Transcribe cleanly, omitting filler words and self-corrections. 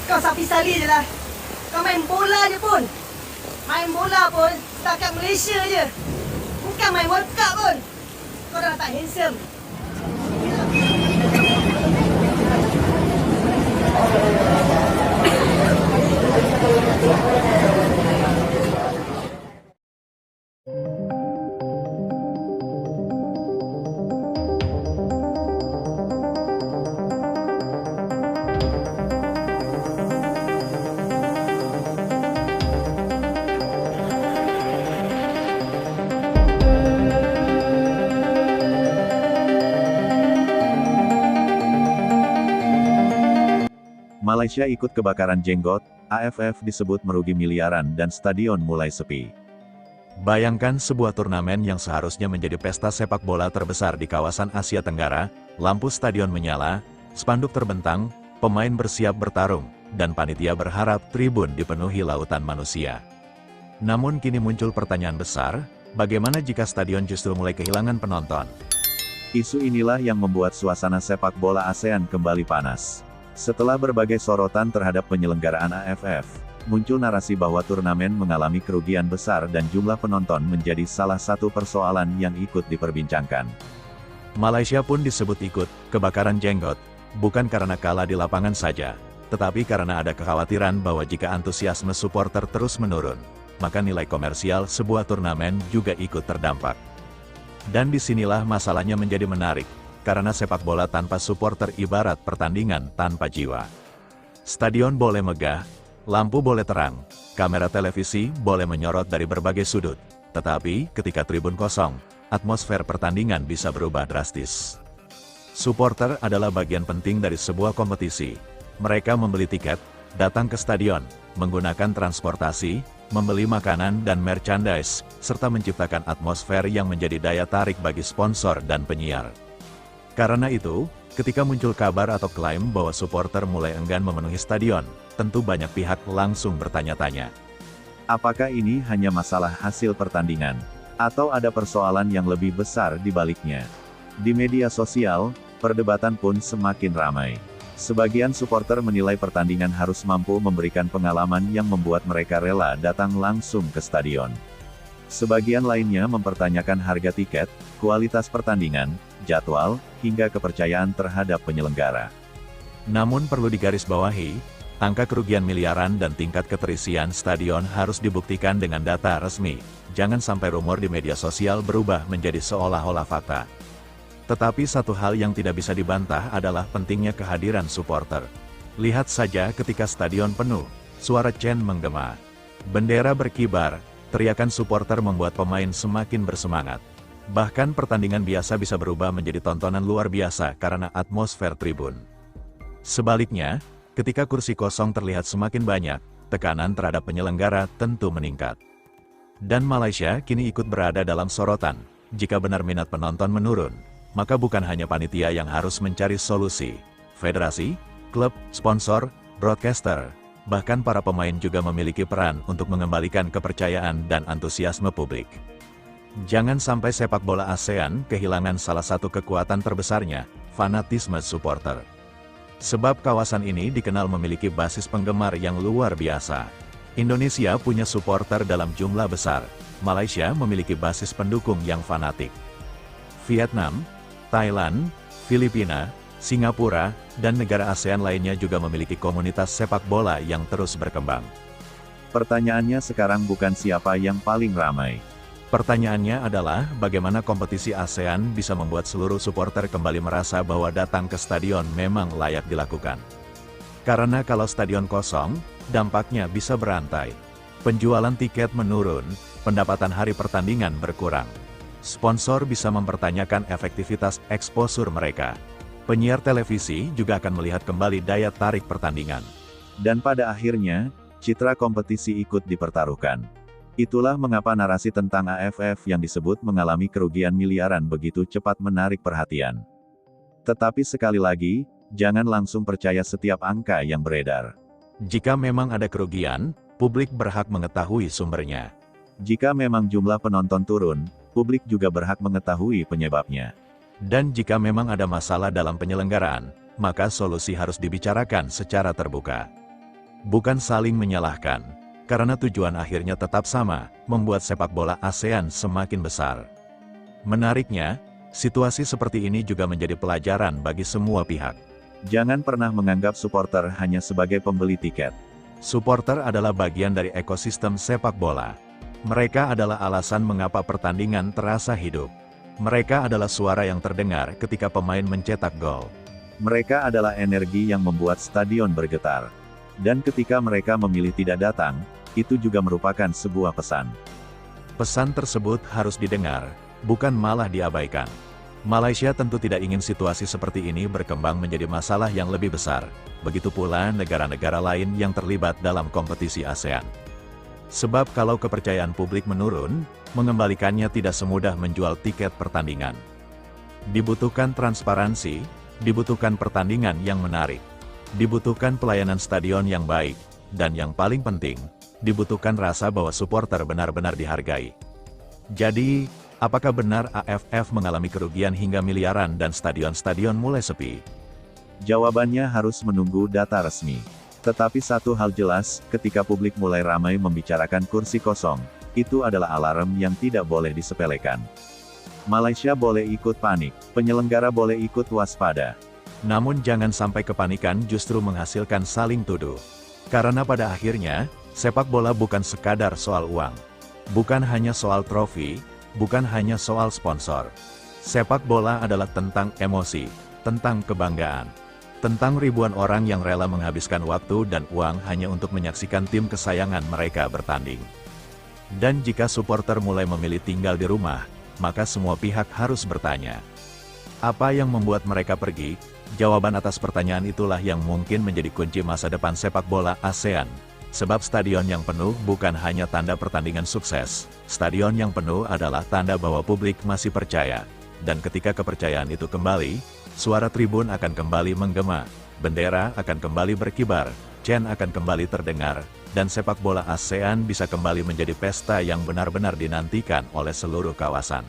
Kau sapi sali je lah. Kau main bola je pun. Main bola pun setakat Malaysia je. Bukan main World Cup pun. Kau dah tak handsome. Malaysia ikut kebakaran jenggot, AFF disebut merugi miliaran dan stadion mulai sepi. Bayangkan sebuah turnamen yang seharusnya menjadi pesta sepak bola terbesar di kawasan Asia Tenggara, lampu stadion menyala, spanduk terbentang, pemain bersiap bertarung, dan panitia berharap tribun dipenuhi lautan manusia. Namun kini muncul pertanyaan besar, bagaimana jika stadion justru mulai kehilangan penonton? Isu inilah yang membuat suasana sepak bola ASEAN kembali panas. Setelah berbagai sorotan terhadap penyelenggaraan AFF, muncul narasi bahwa turnamen mengalami kerugian besar dan jumlah penonton menjadi salah satu persoalan yang ikut diperbincangkan. Malaysia pun disebut ikut kebakaran jenggot, bukan karena kalah di lapangan saja, tetapi karena ada kekhawatiran bahwa jika antusiasme supporter terus menurun, maka nilai komersial sebuah turnamen juga ikut terdampak. Dan disinilah masalahnya menjadi menarik. Karena sepak bola tanpa supporter ibarat pertandingan tanpa jiwa. Stadion boleh megah, lampu boleh terang, kamera televisi boleh menyorot dari berbagai sudut. Tetapi, ketika tribun kosong, atmosfer pertandingan bisa berubah drastis. Supporter adalah bagian penting dari sebuah kompetisi. Mereka membeli tiket, datang ke stadion, menggunakan transportasi, membeli makanan dan merchandise, serta menciptakan atmosfer yang menjadi daya tarik bagi sponsor dan penyiar. Karena itu, ketika muncul kabar atau klaim bahwa supporter mulai enggan memenuhi stadion, tentu banyak pihak langsung bertanya-tanya. Apakah ini hanya masalah hasil pertandingan? Atau ada persoalan yang lebih besar di baliknya? Di media sosial, perdebatan pun semakin ramai. Sebagian supporter menilai pertandingan harus mampu memberikan pengalaman yang membuat mereka rela datang langsung ke stadion. Sebagian lainnya mempertanyakan harga tiket, kualitas pertandingan, jadwal, hingga kepercayaan terhadap penyelenggara. Namun perlu digarisbawahi, angka kerugian miliaran dan tingkat keterisian stadion harus dibuktikan dengan data resmi. Jangan sampai rumor di media sosial berubah menjadi seolah-olah fakta. Tetapi satu hal yang tidak bisa dibantah adalah pentingnya kehadiran supporter. Lihat saja ketika stadion penuh, suara chant menggema, bendera berkibar, teriakan supporter membuat pemain semakin bersemangat. Bahkan pertandingan biasa bisa berubah menjadi tontonan luar biasa karena atmosfer tribun. Sebaliknya, ketika kursi kosong terlihat semakin banyak, tekanan terhadap penyelenggara tentu meningkat. Dan Malaysia kini ikut berada dalam sorotan. Jika benar minat penonton menurun, maka bukan hanya panitia yang harus mencari solusi. Federasi, klub, sponsor, broadcaster, bahkan para pemain juga memiliki peran untuk mengembalikan kepercayaan dan antusiasme publik. Jangan sampai sepak bola ASEAN kehilangan salah satu kekuatan terbesarnya, fanatisme supporter. Sebab kawasan ini dikenal memiliki basis penggemar yang luar biasa. Indonesia punya supporter dalam jumlah besar, Malaysia memiliki basis pendukung yang fanatik. Vietnam, Thailand, Filipina, Singapura, dan negara ASEAN lainnya juga memiliki komunitas sepak bola yang terus berkembang. Pertanyaannya sekarang bukan siapa yang paling ramai. Pertanyaannya adalah bagaimana kompetisi ASEAN bisa membuat seluruh supporter kembali merasa bahwa datang ke stadion memang layak dilakukan. Karena kalau stadion kosong, dampaknya bisa berantai. Penjualan tiket menurun, pendapatan hari pertandingan berkurang. Sponsor bisa mempertanyakan efektivitas eksposur mereka. Penyiar televisi juga akan melihat kembali daya tarik pertandingan. Dan pada akhirnya, citra kompetisi ikut dipertaruhkan. Itulah mengapa narasi tentang AFF yang disebut mengalami kerugian miliaran begitu cepat menarik perhatian. Tetapi sekali lagi, jangan langsung percaya setiap angka yang beredar. Jika memang ada kerugian, publik berhak mengetahui sumbernya. Jika memang jumlah penonton turun, publik juga berhak mengetahui penyebabnya. Dan jika memang ada masalah dalam penyelenggaraan, maka solusi harus dibicarakan secara terbuka. bukan saling menyalahkan, karena tujuan akhirnya tetap sama, membuat sepak bola ASEAN semakin besar. Menariknya, situasi seperti ini juga menjadi pelajaran bagi semua pihak. Jangan pernah menganggap supporter hanya sebagai pembeli tiket. Supporter adalah bagian dari ekosistem sepak bola. Mereka adalah alasan mengapa pertandingan terasa hidup. Mereka adalah suara yang terdengar ketika pemain mencetak gol. Mereka adalah energi yang membuat stadion bergetar. Dan ketika mereka memilih tidak datang, itu juga merupakan sebuah pesan. Pesan tersebut harus didengar, bukan malah diabaikan. Malaysia tentu tidak ingin situasi seperti ini berkembang menjadi masalah yang lebih besar. Begitu pula negara-negara lain yang terlibat dalam kompetisi ASEAN. Sebab kalau kepercayaan publik menurun, mengembalikannya tidak semudah menjual tiket pertandingan. Dibutuhkan transparansi, dibutuhkan pertandingan yang menarik, dibutuhkan pelayanan stadion yang baik, dan yang paling penting, dibutuhkan rasa bahwa supporter benar-benar dihargai. Jadi, apakah benar AFF mengalami kerugian hingga miliaran dan stadion-stadion mulai sepi? Jawabannya harus menunggu data resmi. Tetapi satu hal jelas, ketika publik mulai ramai membicarakan kursi kosong, itu adalah alarm yang tidak boleh disepelekan. Malaysia boleh ikut panik, penyelenggara boleh ikut waspada. Namun jangan sampai kepanikan justru menghasilkan saling tuduh. Karena pada akhirnya, sepak bola bukan sekadar soal uang. Bukan hanya soal trofi, bukan hanya soal sponsor. Sepak bola adalah tentang emosi, tentang kebanggaan. Tentang ribuan orang yang rela menghabiskan waktu dan uang hanya untuk menyaksikan tim kesayangan mereka bertanding. Dan jika supporter mulai memilih tinggal di rumah, maka semua pihak harus bertanya. Apa yang membuat mereka pergi? Jawaban atas pertanyaan itulah yang mungkin menjadi kunci masa depan sepak bola ASEAN. Sebab stadion yang penuh bukan hanya tanda pertandingan sukses. Stadion yang penuh adalah tanda bahwa publik masih percaya. Dan ketika kepercayaan itu kembali, suara tribun akan kembali menggema, bendera akan kembali berkibar, chant akan kembali terdengar, dan sepak bola ASEAN bisa kembali menjadi pesta yang benar-benar dinantikan oleh seluruh kawasan.